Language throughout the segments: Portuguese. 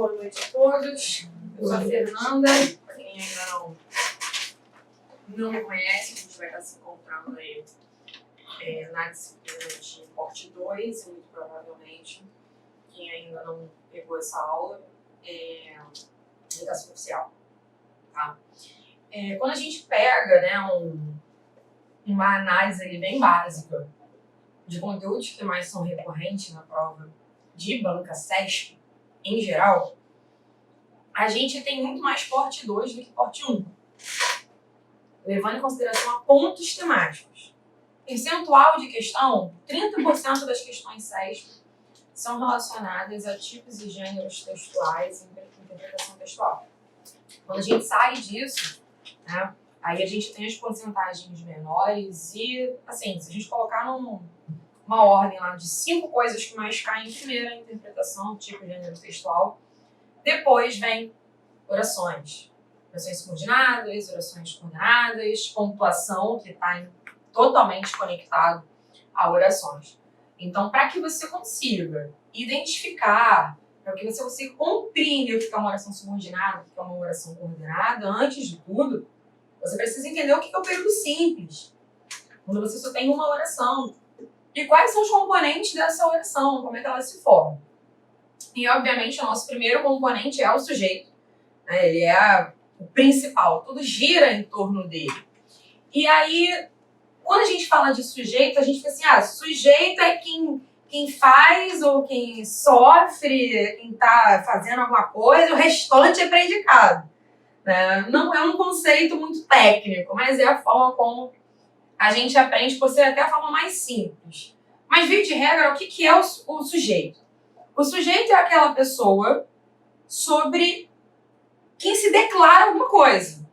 Boa noite a todos. Eu sou a Fernanda. Para quem ainda não me conhece, a gente vai estar se encontrando aí na disciplina de Porte 2 e muito provavelmente quem ainda não pegou essa aula é Redação Oficial. Tá? Quando a gente pega, né, uma análise ali bem básica de conteúdos que mais são recorrentes na prova de banca CESP, em geral, a gente tem muito mais Porte 2 do que Porte 1, levando em consideração a pontos temáticos. Percentual de questão, 30% das questões CESP são relacionadas a tipos e gêneros textuais e interpretação textual. Quando a gente sai disso, né, aí a gente tem as porcentagens menores e, assim, se a gente colocar uma ordem lá de 5 coisas que mais caem, primeiro a interpretação, tipo, gênero textual, depois vem orações subordinadas, orações coordenadas, pontuação, que está totalmente conectado a orações. Então, para que você consiga identificar, para que você compreenda o que é uma oração subordinada, o que é uma oração coordenada, antes de tudo, você precisa entender o que é o período simples, quando você só tem uma oração. E quais são os componentes dessa oração, como é que ela se forma. E, obviamente, o nosso primeiro componente é o sujeito. Né? Ele é o principal, tudo gira em torno dele. E aí, quando a gente fala de sujeito, a gente fica assim, sujeito é quem faz ou quem sofre, quem está fazendo alguma coisa, o restante é predicado. Né? Não é um conceito muito técnico, mas é a forma como a gente aprende, por ser até a forma mais simples. Mas, via de regra, o que é o sujeito? O sujeito é aquela pessoa sobre quem se declara alguma coisa.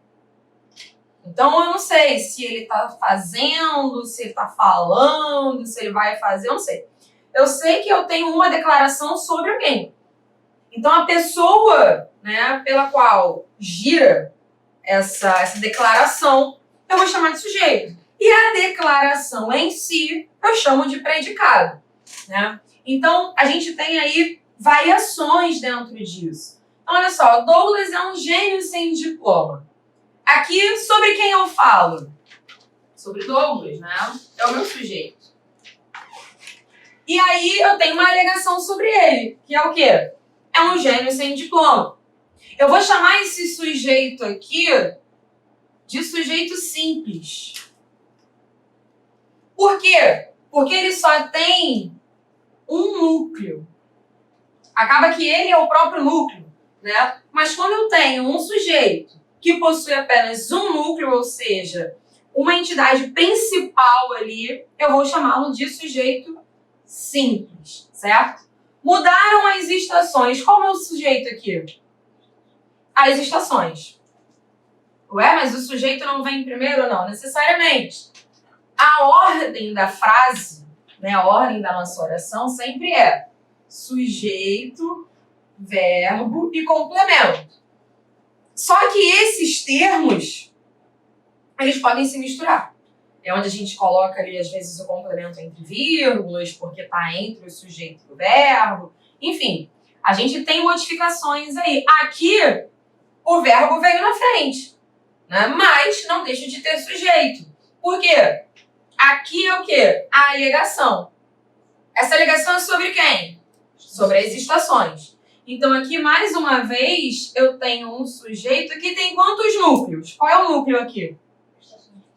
Então, eu não sei se ele está fazendo, se ele está falando, se ele vai fazer, eu não sei. Eu sei que eu tenho uma declaração sobre alguém. Então, a pessoa, né, pela qual gira essa declaração, eu vou chamar de sujeito. E a declaração em si, eu chamo de predicado. Né? Então, a gente tem aí variações dentro disso. Então, olha só, Douglas é um gênio sem diploma. Aqui, sobre quem eu falo? Sobre Douglas, né? É o meu sujeito. E aí, eu tenho uma alegação sobre ele, que é o quê? É um gênio sem diploma. Eu vou chamar esse sujeito aqui de sujeito simples. Por quê? Porque ele só tem um núcleo. Acaba que ele é o próprio núcleo, né? Mas quando eu tenho um sujeito que possui apenas um núcleo, ou seja, uma entidade principal ali, eu vou chamá-lo de sujeito simples, certo? Mudaram as estações. Qual é o sujeito aqui? As estações. Ué, mas o sujeito não vem primeiro? Não, necessariamente. A ordem da frase, né, a ordem da nossa oração sempre é sujeito, verbo e complemento. Só que esses termos, eles podem se misturar. É onde a gente coloca ali, às vezes, o complemento entre vírgulas, porque está entre o sujeito e o verbo. Enfim, a gente tem modificações aí. Aqui, o verbo veio na frente, né? Mas não deixa de ter sujeito. Por quê? Aqui é o quê? A alegação. Essa alegação é sobre quem? Sobre as estações. Então, aqui, mais uma vez, eu tenho um sujeito que tem quantos núcleos? Qual é o núcleo aqui?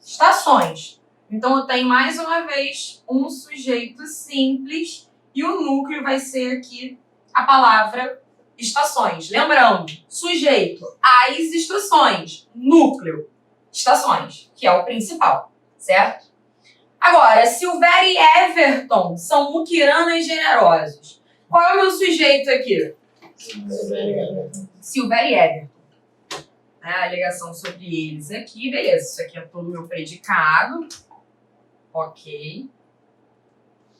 Estações. Então, eu tenho, mais uma vez, um sujeito simples e o núcleo vai ser aqui a palavra estações. Lembrando, sujeito, as estações, núcleo, estações, que é o principal, certo? Agora, Silvéria e Everton são muquiranas generosos. Qual é o meu sujeito aqui? Silvéria e Everton. A alegação sobre eles aqui, beleza. Isso aqui é todo o meu predicado. Ok.